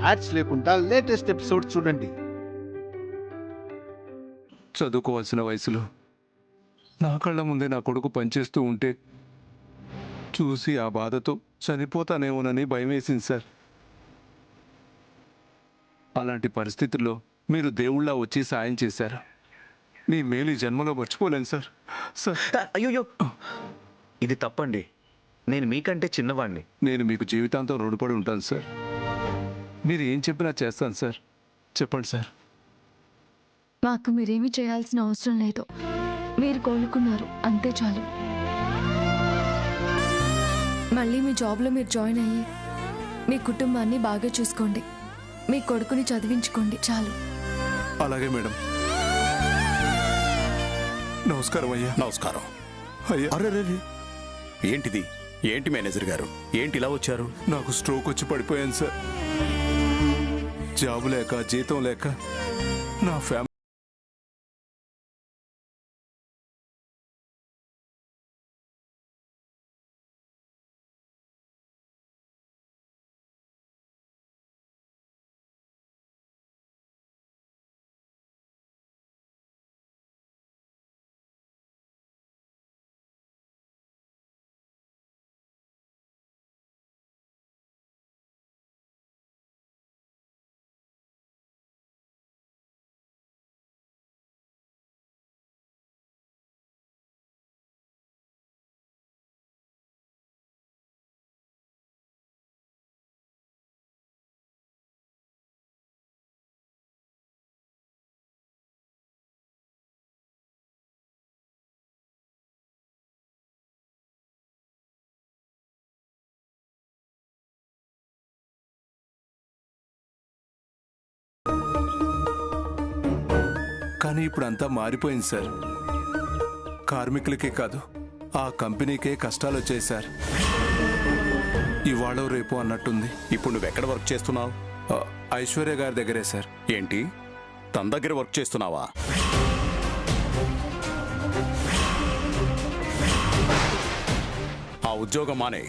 Ads లేకుండా latest episode చూడండి. చదువుకోవాల్సిన వయసులో నా కళ్ళ ముందే నా కొడుకు పనిచేస్తూ ఉంటే చూసి ఆ బాధతో చనిపోతానేమోనని భయం వేసింది సార్. అలాంటి పరిస్థితుల్లో మీరు దేవుళ్ళ వచ్చి సాయం చేశారు. మీ మేలు ఈ జన్మలో మర్చిపోలేను సార్. సార్ అయ్యో, ఇది తప్పండి. నేను మీకంటే చిన్నవాణ్ణి. నేను మీకు జీవితాంతం రుణపడి ఉంటాను సార్. మీరు ఏం చెప్పినా చేస్తాను సార్. చెప్పండి సార్. మాకు మీరేమీ చేయాల్సిన అవసరం లేదు. మీరు కోలుకున్నారు, అంతే చాలు. మళ్ళీ మీ జాబ్లో మీరు జాయిన్ అయ్యి మీ కుటుంబాన్ని బాగా చూసుకోండి. మీ కొడుకుని చదివించుకోండి, చాలు. అలాగే మేడం. నమస్కారం అయ్యా. నమస్కారం అయ్యా, అరే ఏంటిది? ఏంటి మేనేజర్ గారు, ఏంటి ఇలా వచ్చారు? నాకు స్ట్రోక్ వచ్చి పడిపోయాను సార్. జాబు లేక జీతం లేక నా ఫ్యామిలీ కానీ ఇప్పుడు అంతా మారిపోయింది సార్. కార్మికులకే కాదు, ఆ కంపెనీకే కష్టాలు వచ్చాయి సార్. ఇవాళ రేపు అన్నట్టుంది. ఇప్పుడు నువ్వు ఎక్కడ వర్క్ చేస్తున్నావు? ఐశ్వర్య గారి దగ్గరే సార్. ఏంటి, తన దగ్గర వర్క్ చేస్తున్నావా? ఆ ఉద్యోగం మానే.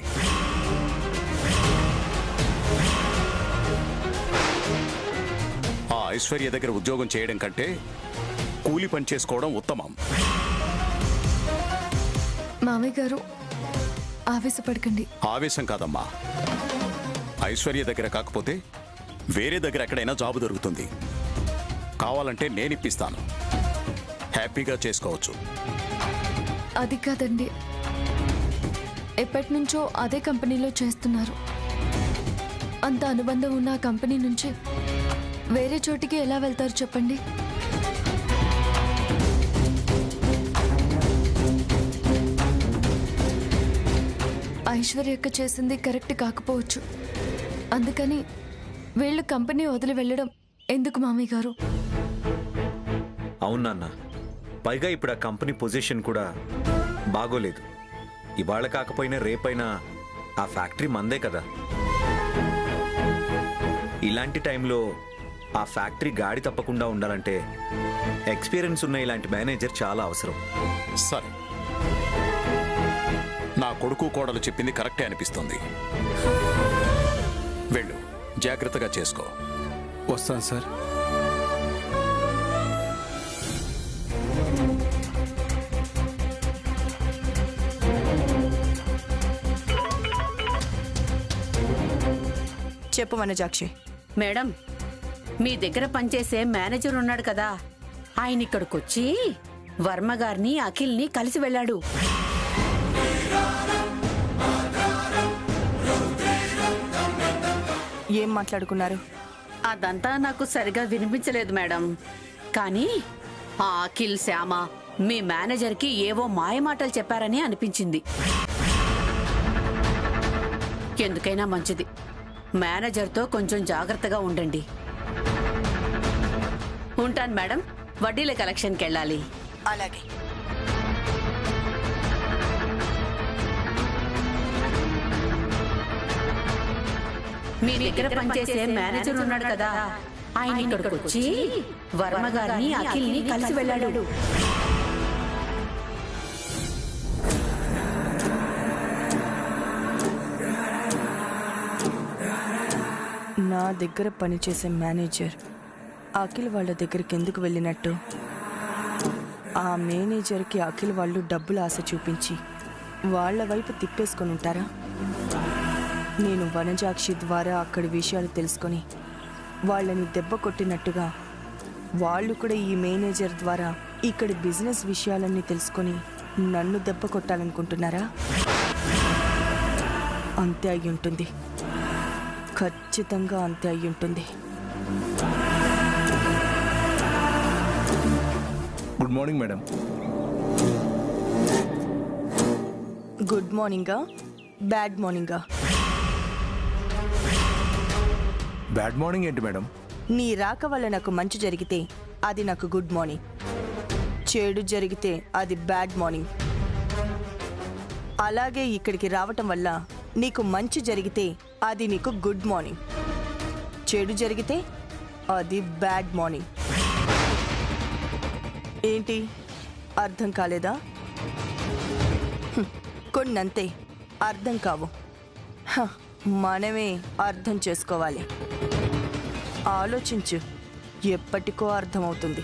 ఆ ఐశ్వర్య దగ్గర ఉద్యోగం చేయడం కంటే కూలి పని చేసుకోవడం ఉత్తమం. మామయ్య గారు, ఆవేశపడకండి. ఆవేశం కాదమ్మా, ఐశ్వర్య దగ్గర కాకపోతే వేరే దగ్గర ఎక్కడైనా జాబు దొరుకుతుంది. కావాలంటే నేను ఇప్పిస్తాను, హ్యాపీగా చేసుకోవచ్చు. అది కాదండి, ఎప్పటి నుంచో అదే కంపెనీలో చేస్తున్నారు. అంత అనుబంధం ఉన్న ఆ కంపెనీ నుంచి వేరే చోటికి ఎలా వెళ్తారు చెప్పండి? ఐశ్వర్యక్క చేసింది కరెక్ట్ కాకపోవచ్చు. అందుకని వీళ్ళు కంపెనీ వదిలి వెళ్ళడం ఎందుకు మామయ్య గారు? అవునన్న, పైగా ఇప్పుడు ఆ కంపెనీ పొజిషన్ కూడా బాగోలేదు. ఇవాళ కాకపోయినా రేపైనా ఆ ఫ్యాక్టరీ మందే కదా. ఇలాంటి టైంలో ఆ ఫ్యాక్టరీ గాడి తప్పకుండా ఉండాలంటే ఎక్స్పీరియన్స్ ఉన్న ఇలాంటి మేనేజర్ చాలా అవసరం. సరే, నా కొడుకు కోడలు చెప్పింది కరెక్టే అనిపిస్తుంది. వెళ్ళు, జాగ్రత్తగా చేసుకో. వస్తాను సార్. చెప్పు వనజాక్షి. మేడం, మీ దగ్గర పనిచేసే మేనేజర్ ఉన్నాడు కదా, ఆయన ఇక్కడికొచ్చి వర్మ గారిని అఖిల్ని కలిసి వెళ్ళాడు. ఏం మాట్లాడుకున్నారు? అదంతా నాకు సరిగా వినిపించలేదు మేడం. కానీ ఆ అఖిల్, శ్యామ మీ మేనేజర్కి ఏవో మాయమాటలు చెప్పారని అనిపించింది. ఎందుకైనా మంచిది, మేనేజర్తో కొంచెం జాగ్రత్తగా ఉండండి. ఉంటాను మేడం, వడ్డీల కలెక్షన్కి వెళ్ళాలి. అలాగే. మీ దగ్గర పనిచేసే మేనేజర్ ఉన్నాడు కదా, ఆయన ఇక్కడికి వచ్చి వర్మ గారిని అఖిల్ని కలిసి వెళ్ళాడు. నా దగ్గర పనిచేసే మేనేజర్ అఖిల్ వాళ్ళ దగ్గరికి ఎందుకు వెళ్ళినట్టు? ఆ మేనేజర్కి అఖిల్ వాళ్ళు డబ్బులు ఆశ చూపించి వాళ్ళ వైపు తిప్పేసుకొని ఉంటారా? నేను వనజాక్షి ద్వారా అక్కడి విషయాలు తెలుసుకొని వాళ్ళని దెబ్బ కొట్టినట్టుగా వాళ్ళు కూడా ఈ మేనేజర్ ద్వారా ఇక్కడి బిజినెస్ విషయాలన్నీ తెలుసుకొని నన్ను దెబ్బ కొట్టాలనుకుంటున్నారా? అంతే అయి ఉంటుంది, ఖచ్చితంగా అంతే అయి ఉంటుంది. Good morning madam. గుడ్ మార్నింగా బ్యాడ్ మార్నింగా? బ్యాడ్ మార్నింగ్ ఏంటి మేడం? నీ రాక వల్ల నాకు మంచి జరిగితే అది నాకు గుడ్ మార్నింగ్, చెడు జరిగితే అది బ్యాడ్ మార్నింగ్. అలాగే ఇక్కడికి రావటం వల్ల నీకు మంచి జరిగితే అది నీకు గుడ్ మార్నింగ్, చెడు జరిగితే అది బ్యాడ్ మార్నింగ్. ఏంటి అర్థం కాలేదా? కొన్నంతే అర్థం కావు, మనమే అర్థం చేసుకోవాలి. ఆలోచించు, ఎప్పటికో అర్థమవుతుంది.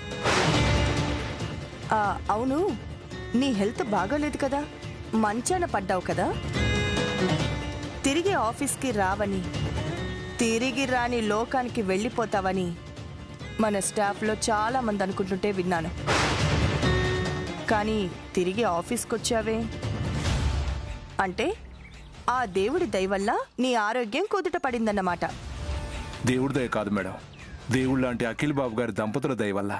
అవును, నీ హెల్త్ బాగోలేదు కదా, మంచాన పడ్డావు కదా. తిరిగి ఆఫీస్కి రావని, తిరిగి రాని లోకానికి వెళ్ళిపోతావని మన స్టాఫ్లో చాలామంది అనుకుంటుంటే విన్నాను. కానీ తిరిగి ఆఫీస్కి వచ్చావే అంటే ఆ దేవుడి దయ వల్ల నీ ఆరోగ్యం కుదుట పడిందన్నమాట. దేవుడి దయ కాదు మేడం, దేవుడు లాంటి అఖిల్ బాబు గారి దంపతుల దయ వల్ల.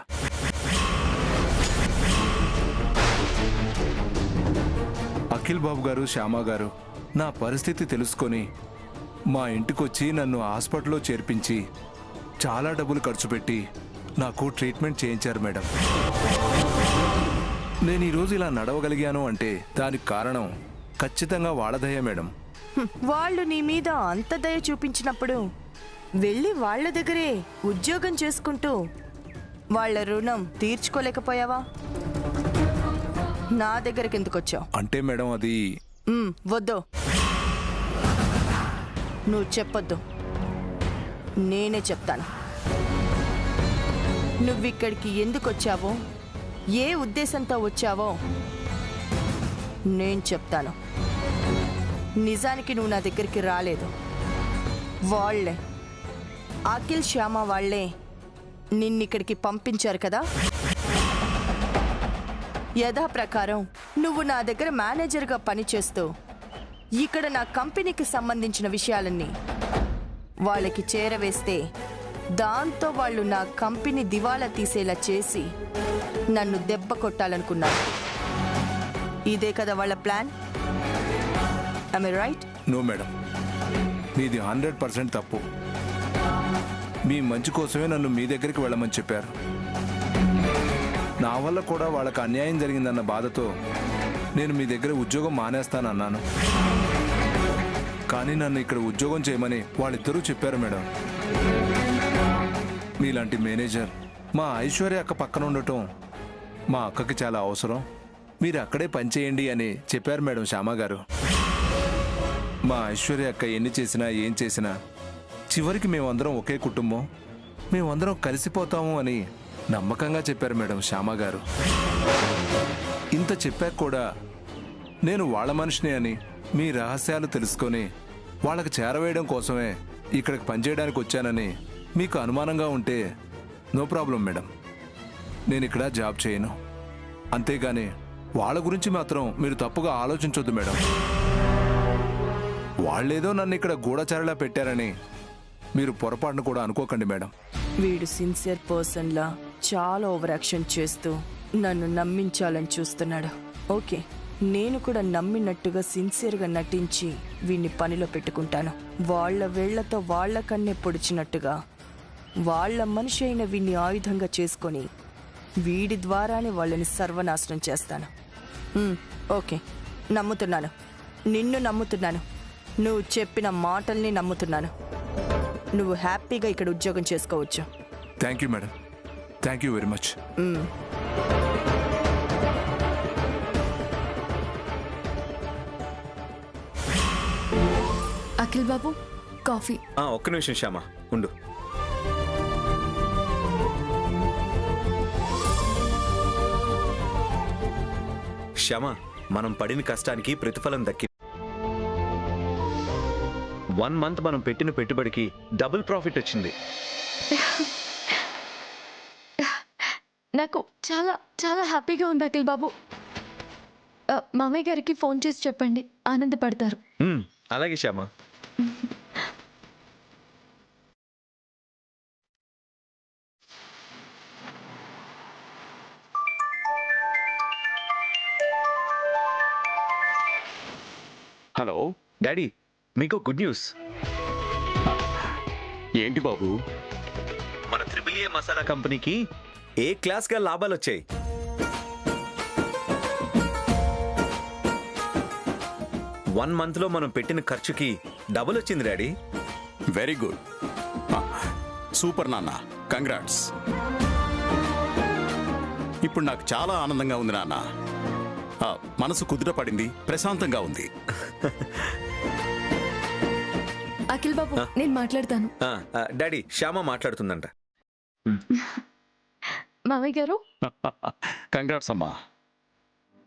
అఖిల్ బాబు గారు, శ్యామ గారు నా పరిస్థితి తెలుసుకొని మా ఇంటికొచ్చి నన్ను హాస్పిటల్లో చేర్పించి చాలా డబ్బులు ఖర్చు పెట్టి నాకు ట్రీట్మెంట్ చేయించారు మేడం. నేను ఈరోజు ఇలా నడవగలిగాను అంటే దానికి కారణం ఖచ్చితంగా వాళ్ళ దయ మేడం. వాళ్ళు నీ మీద అంత దయ చూపించినప్పుడు వెళ్ళి వాళ్ళ దగ్గరే ఉద్యోగం చేసుకుంటూ వాళ్ళ రుణం తీర్చుకోలేకపోయావా? నా దగ్గరికి ఎందుకు వచ్చావు? అంటే మేడం అది వద్దు, నువ్వు చెప్పొద్దు, నేనే చెప్తాను. నువ్విక్కడికి ఎందుకు వచ్చావో, ఏ ఉద్దేశంతో వచ్చావో నేను చెప్తాను. నిజానికి నువ్వు నా దగ్గరికి రాలేదు, వాళ్ళే అఖిల్ శ్యామ వాళ్ళే నిన్నిక్కడికి పంపించారు కదా. యథాప్రకారం నువ్వు నా దగ్గర మేనేజర్గా పనిచేస్తూ ఇక్కడ నా కంపెనీకి సంబంధించిన విషయాలన్నీ వాళ్ళకి చేరవేస్తే దాంతో వాళ్ళు నా కంపెనీ దివాలా తీసేలా చేసి నన్ను దెబ్బ కొట్టాలనుకున్నారు. ఇదే కదా వాళ్ళ plan? Am I right? No madam, మీది 100% తప్పు. మీ మంచి కోసమే నన్ను మీ దగ్గరికి వెళ్ళమని చెప్పారు. నా వల్ల కూడా వాళ్ళకి అన్యాయం జరిగిందన్న బాధతో నేను మీ దగ్గర ఉద్యోగం మానేస్తానన్నాను. కానీ నన్ను ఇక్కడ ఉద్యోగం చేయమని వాళ్ళిద్దరూ చెప్పారు మేడం. మీలాంటి మేనేజర్ మా ఐశ్వర్య అక్క పక్కన ఉండటం మా అక్కకి చాలా అవసరం, మీరు అక్కడే పనిచేయండి అని చెప్పారు మేడం శ్యామ గారు. మా ఐశ్వర్య అక్క ఎన్ని చేసినా ఏం చేసినా చివరికి మేమందరం ఒకే కుటుంబం, మేమందరం కలిసిపోతాము అని నమ్మకంగా చెప్పారు మేడం శ్యామ గారు. ఇంత చెప్పాక కూడా నేను వాళ్ళ మనిషిని అని మీ రహస్యాలు తెలుసుకొని వాళ్ళకి చేరవేయడం కోసమే ఇక్కడికి పనిచేయడానికి వచ్చానని మీకు అనుమానంగా ఉంటే నో ప్రాబ్లం మేడం, నేను ఇక్కడ జాబ్ చేయను. అంతేగాని వాళ్ళ గురించి మాత్రం మీరు తప్పుగా ఆలోచించొద్దు మేడం. వాళ్ళేదో నన్ను ఇక్కడ గూఢచారిలా పెట్టారని మీరు పొరపాటును కూడా అనుకోకండి మేడం. వీడు సిన్సియర్ పర్సన్లా చాలా ఓవర్ యాక్షన్ చేస్తూ నన్ను నమ్మించాలని చూస్తున్నాడు. ఓకే, నేను కూడా నమ్మినట్టుగా సిన్సియర్గా నటించి వీడిని పనిలో పెట్టుకుంటాను. వాళ్ళ వేళ్లతో వాళ్ళ కన్నే పొడిచినట్టుగా వాళ్ళ మనిషి అయిన వీడిని ఆయుధంగా చేసుకొని వీడి ద్వారానే వాళ్ళని సర్వనాశనం చేస్తాను. ఓకే, నమ్ముతున్నాను, నిన్ను నమ్ముతున్నాను, నువ్వు చెప్పిన మాటల్ని నమ్ముతున్నాను. నువ్వు హ్యాపీగా ఇక్కడ ఉద్యోగం చేసుకోవచ్చు. Thank you madam, thank you very much. Akhil Babu, coffee. ఒక్క నిమిషం శ్యామ ఉండు. శ్యామ, మనం పడిన కష్టానికి ప్రతిఫలం దక్కి 1 మంత్ మనం పెట్టిన పెట్టుబడికి డబుల్ ప్రాఫిట్ వచ్చింది. నాకు చాలా చాలా హ్యాపీగా ఉంది అఖిల్ బాబు. మామయ్య గారికి ఫోన్ చేసి చెప్పండి, ఆనందపడతారు. అలాగే శ్యామ. హలో, డాడీ, మీకు గుడ్ న్యూస్. ఏంటి బాబు? మన త్రిబుల్ ఏ మసాలా కంపెనీకి ఏ క్లాస్ గా లాభాలు వచ్చాయి. వన్ మంత్ లో మనం పెట్టిన ఖర్చుకి డబుల్ వచ్చింది డాడీ. వెరీ గుడ్, సూపర్ నాన్న, కంగ్రాట్స్. ఇప్పుడు నాకు చాలా ఆనందంగా ఉంది నాన్న. మనసు కుదుట పడింది, ప్రశాంతంగా ఉంది. అఖిల్ బాబు, నేను మాట్లాడతాను. డాడీ, శ్యామ మాట్లాడుతుందంట. మామయ్య గారు, కంగ్రాట్స్ అమ్మా,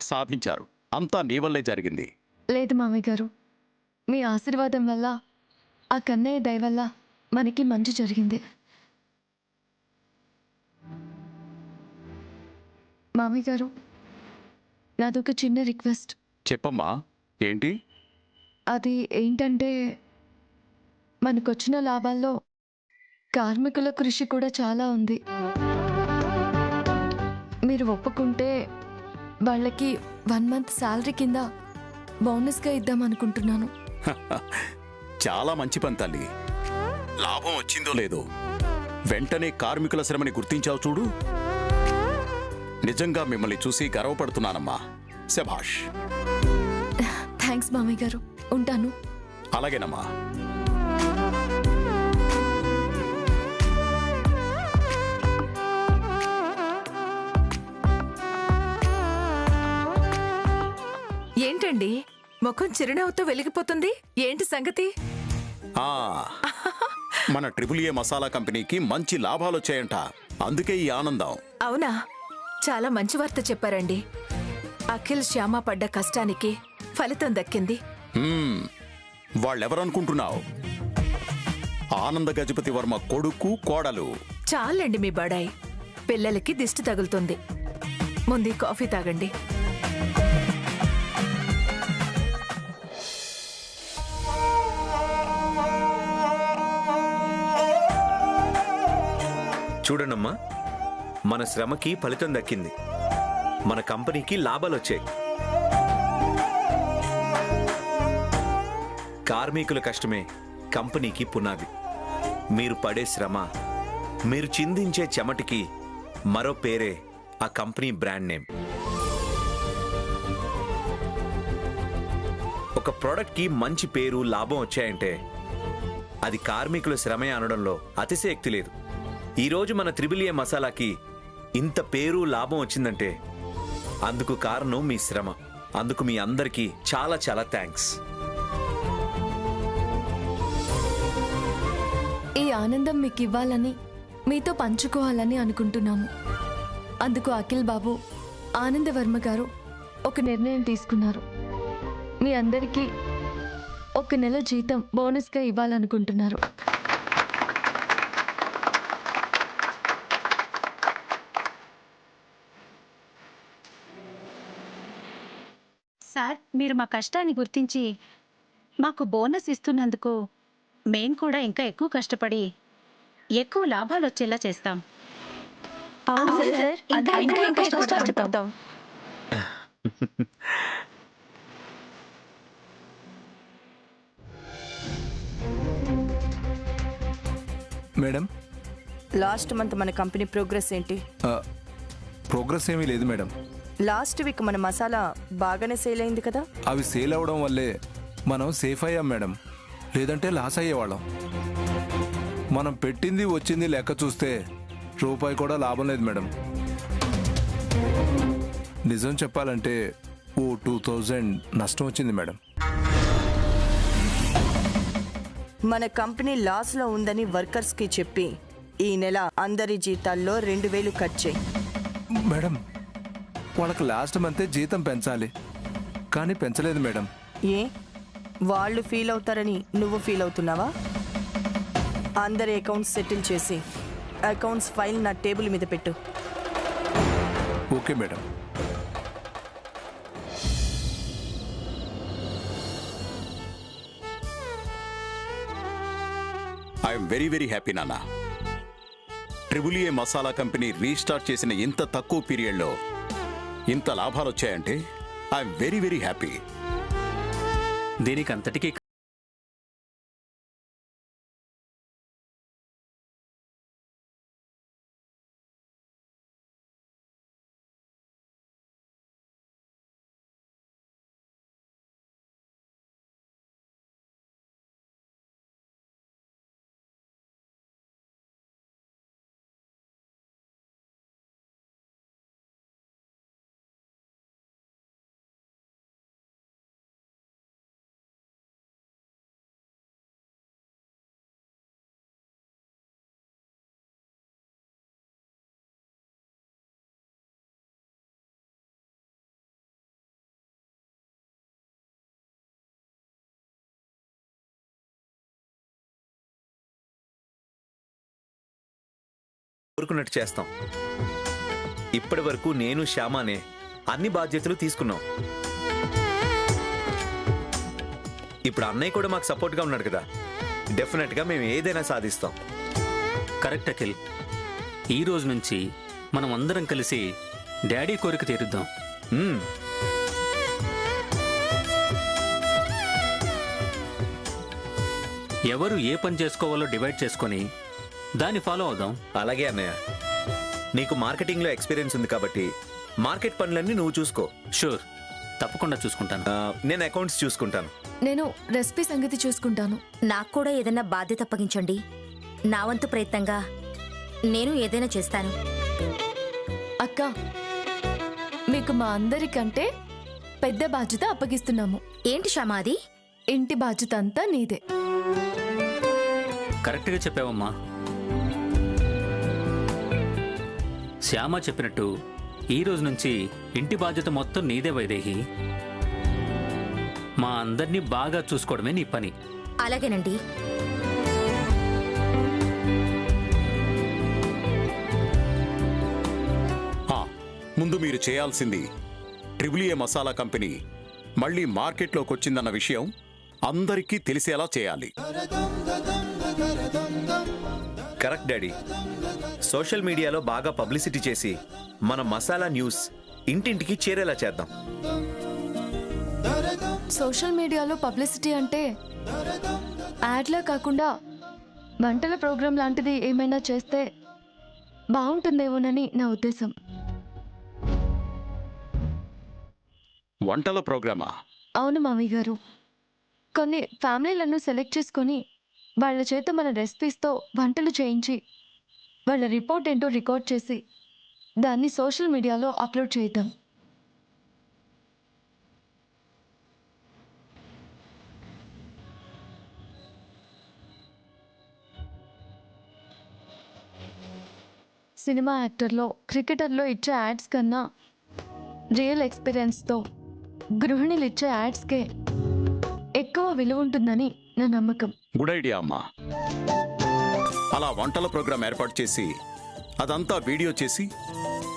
సాధించారు. అంతా నీ వల్లే జరిగింది. లేదు మామయ్య గారు, మీ ఆశీర్వాదం వల్ల, ఆ కన్నయ్య దయ వల్ల మనకి మంచి జరిగింది. మామయ్య గారు, నాదొక చిన్న రిక్వెస్ట్. చెప్పమ్మా, ఏంటి? అది ఏంటంటే, మనకొచ్చిన లాభాల్లో కార్మికుల కృషి కూడా చాలా ఉంది. మీరు ఒప్పుకుంటే వాళ్ళకి 1 మంత్ శాలరీ కింద బోనస్గా ఇద్దామనుకుంటున్నాను. చాలా మంచి పని తల్లి. లాభం వచ్చిందో లేదో వెంటనే కార్మికుల శ్రమని గుర్తించావు చూడు. నిజంగా మిమ్మల్ని చూసి గర్వపడుతున్నానమ్మా. శభాష్. థ్యాంక్స్ మామయ్య గారు, ఉంటాను. అలాగేనమ్మా. ఏంటండి ముఖం చిరునవ్వుతో వెలిగిపోతుంది? ఏంటి సంగతి? ఆ, మన ట్రిపుల్ ఏ మసాలా కంపెనీకి మంచి లాభాలు వచ్చాయంట. అందుకే ఈ ఆనందం. అవునా? చాలా మంచి వార్త చెప్పారండి. అఖిల్ శ్యామ పడ్డ కష్టానికి ఫలితం దక్కింది. వాళ్ళెవరనుకుంటున్నావు? ఆనంద గజపతి వర్మ కొడుకు, కోడలు. చాలండి మీ బడాయి. పిల్లలకి దిష్టి తగులుతుంది. ముందు ఈ కాఫీ తాగండి. చూడండమ్మా, మన శ్రమకి ఫలితం దక్కింది. మన కంపెనీకి లాభాలు వచ్చాయి. కార్మికుల కష్టమే కంపెనీకి పునాది. మీరు పడే శ్రమ, మీరు చిందించే చెమటికి మరో పేరే ఆ కంపెనీ బ్రాండ్ నేమ్. ఒక ప్రోడక్ట్కి మంచి పేరు, లాభం వచ్చాయంటే అది కార్మికుల శ్రమే అనడంలో అతిశయోక్తి లేదు. ఈరోజు మన త్రిబుల్ ఏ మసాలాకి ఇంత పేరు, లాభం వచ్చిందంటే అందుకు కారణం మీ శ్రమ. అందుకు మీ అందరికీ చాలా చాలా థ్యాంక్స్. ఈ ఆనందం మీకు ఇవ్వాలని, మీతో పంచుకోవాలని అనుకుంటున్నాము. అందుకు అఖిల్ బాబు, ఆనందవర్మ గారు ఒక నిర్ణయం తీసుకున్నారు. మీ అందరికీ 1 నెల జీతం బోనస్గా ఇవ్వాలనుకుంటున్నారు. సార్, మీరు మా కష్టాన్ని గుర్తించి మాకు బోనస్ ఇస్తున్నందుకు మేం కూడా ఇంకా ఎక్కువ కష్టపడి ఎక్కువ లాభాలు వచ్చేలా చేస్తాం. మేడం, లాస్ట్ మంత్ మన కంపెనీ ప్రోగ్రెస్ ఏంటి? ప్రోగ్రెస్ ఏమీ లేదు మేడం. లాస్ట్ వీక్ మన మసాలా బాగానే సేల్ అయింది కదా? అవి సేల్ అవ్వడం వల్లే మనం సేఫ్ అయ్యాం మేడం. లేదంటే లాస్ అయ్యేవాళ్ళం. మనం పెట్టింది వచ్చింది లెక్క చూస్తే రూపాయి కూడా లాభం లేదు మేడం. నిజం చెప్పాలంటే ఓ 2000 నష్టం వచ్చింది మేడం. మన కంపెనీ లాస్లో ఉందని వర్కర్స్కి చెప్పి ఈ నెల అందరి జీతాల్లో 2000 కట్ చేయి. మేడం వాళ్ళకి లాస్ట్ మంతే జీతం పెంచాలి, కానీ పెంచలేదు మేడం. ఏ వాళ్ళు ఫీల్ అవుతారని నువ్వు ఫీల్ అవుతున్నావా? అందరి అకౌంట్స్ సెటిల్ చేసి అకౌంట్స్ ఫైల్ నా టేబుల్ మీద పెట్టు. Okay madam. I'm very happy నాన్న. ట్రిబుల్ ఏ మసాలా కంపెనీ రీస్టార్ట్ చేసిన ఇంత తక్కువ పీరియడ్లో ఇంత లాభాలు వచ్చాయంటే ఐఎమ్ వెరీ హ్యాపీ. దీనికి అంతటికీ కోరుకున్నట్టు చేస్తాం. ఇప్పటి వరకు నేను శ్యామానే అన్ని బాధ్యతలు తీసుకున్నాం. ఇప్పుడు అన్నయ్య కూడా మాకు సపోర్ట్గా ఉన్నాడు కదా, డెఫినెట్గా మేము ఏదైనా సాధిస్తాం. కరెక్ట్ అఖిల్. ఈ రోజు నుంచి మనం అందరం కలిసి డాడీ కోరిక తీరుద్దాం. ఎవరు ఏ పని చేసుకోవాలో డివైడ్ చేసుకొని దాన్ని ఫాలో అవుదాం. అలాగే అన్నయ్య, నీకు మార్కెటింగ్లో ఎక్స్పీరియన్స్ ఉంది కాబట్టి మార్కెట్ పనులన్నీ నువ్వు చూసుకో. షూర్, తప్పకుండా చూసుకుంటాను. నేను అకౌంట్స్ చూసుకుంటాను. నేను రెసిపీ సంగతి చూసుకుంటాను. నాకు కూడా ఏదైనా బాధ్యత అప్పగించండి. నా వంతు ప్రయత్నంగా నేను ఏదైనా చేస్తాను. అక్క, మీకు మా అందరికంటే పెద్ద బాధ్యత అప్పగిస్తున్నాము. ఏంటి శ్యామ అది? ఇంటి బాధ్యత అంతా నీదే. కరెక్ట్గా చెప్పావమ్మా. శ్యామ చెప్పినట్టు ఈ రోజు నుంచి ఇంటి బాధ్యత మొత్తం నీదే వైదేహి. మా అందరినీ బాగా చూసుకోవడమే నీ పని. అలాగేనండి. ముందు మీరు చేయాల్సింది ట్రిబుల్ ఏ మసాలా కంపెనీ మళ్ళీ మార్కెట్లోకి వచ్చిందన్న విషయం అందరికీ తెలిసేలా చేయాలి. Correct daddy. సోషల్ మీడియాలో బాగా పబ్లిసిటీ చేసి మన మసాలా న్యూస్ ఇంటింటికి చేరేలా చేద్దాం. సోషల్ మీడియాలో పబ్లిసిటీ అంటే యాడ్లా కాకుండా వంటల ప్రోగ్రాం లాంటిది ఏమైనా చేస్తే బాగుంటుందేమోనని నా ఉద్దేశం. వంటల ప్రోగ్రామా? అవును మామయ్య గారు. కొన్ని ఫ్యామిలీలను సెలెక్ట్ చేసుకొని వాళ్ళ చేత మన రెసిపీస్తో వంటలు చేయించి వాళ్ళ రిపోర్ట్ ఏంటో రికార్డ్ చేసి దాన్ని సోషల్ మీడియాలో అప్లోడ్ చేద్దాం. సినిమా యాక్టర్లో, క్రికెటర్లో ఇచ్చే యాడ్స్ కన్నా రియల్ ఎక్స్పీరియన్స్తో గృహిణులు ఇచ్చే యాడ్స్కే ఎక్కువ విలువ ఉంటుందని నా నమ్మకం. గుడ్ ఐడియా అమ్మా. అలా వంటల ప్రోగ్రాం ఏర్పాటు చేసి అదంతా వీడియో చేసి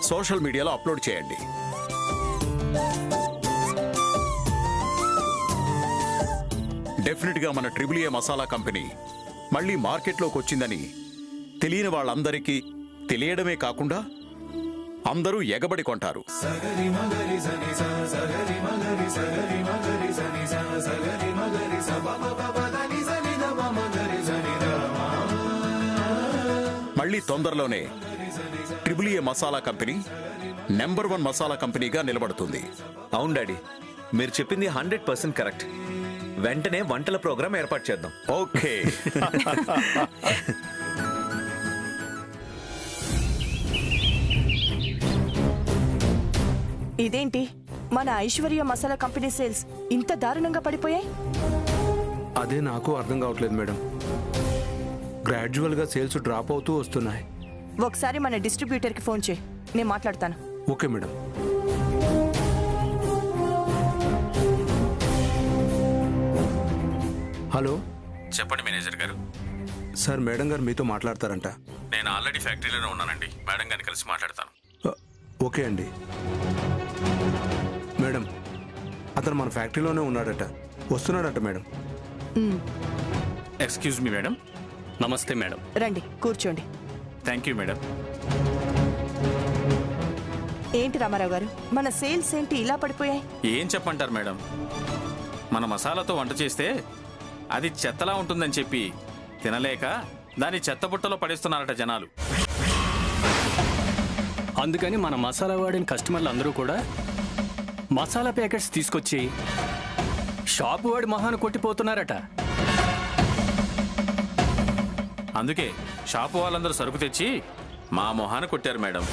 సోషల్ మీడియాలో అప్లోడ్ చేయండి. డెఫినెట్గా మన ట్రిబుల్ ఏ మసాలా కంపెనీ మళ్ళీ మార్కెట్లోకి వచ్చిందని తెలియని వాళ్ళందరికీ తెలియడమే కాకుండా అందరూ ఎగబడి కొంటారు. మళ్ళీ తొందరలోనే ట్రిబుల్ ఏ మసాలా కంపెనీ నెంబర్ 1 మసాలా కంపెనీగా నిలబడుతుంది. అవును డాడీ, మీరు చెప్పింది 100% కరెక్ట్. వెంటనే వంటల ప్రోగ్రాం ఏర్పాటు చేద్దాం. ఓకే. ఇదేంటి మన ఐశ్వర్య మసాలా కంపెనీ సేల్స్ ఇంత దారుణంగా పడిపోయాయి? అదే నాకు అర్థం కావట్లేదు మేడం. గ్రాడ్యువల్గా సేల్స్ డ్రాప్ అవుతూ వస్తున్నాయి. ఒకసారి మన డిస్ట్రిబ్యూటర్కి ఫోన్ చేయి, నేను మాట్లాడతాను. Okay madam. హలో, చెప్పండి మేనేజర్ గారు. సార్ మేడం గారు మీతో మాట్లాడతారంట. నేను ఆల్రెడీ ఫ్యాక్టరీలోనే ఉన్నానండి. మేడం గారిని కలిసి మాట్లాడతాను. ఓకే అండి. మేడం, అతను మన ఫ్యాక్టరీలోనే ఉన్నాడట, వస్తున్నాడట మేడం. Excuse me madam. నమస్తే మేడం. రండి కూర్చోండి. Thank you madam. ఏంటి రామారావు గారు, మన సేల్స్ ఏంటి ఇలా పడిపోయాయి? ఏం చెప్పంటారు మేడం, మన మసాలాతో వంట చేస్తే అది చెత్తలా ఉంటుందని చెప్పి తినలేక దాన్ని చెత్తబుట్టలో పడేస్తున్నారట జనాలు. అందుకని మన మసాలా వాడిన కస్టమర్లు అందరూ కూడా మసాలా ప్యాకెట్స్ తీసుకొచ్చి షాపు వాడి మొహాన్ని కొట్టిపోతున్నారట. అందుకే షాపు వాళ్ళందరూ సరుకు తెచ్చి మా మొహాన కొట్టారు మేడం.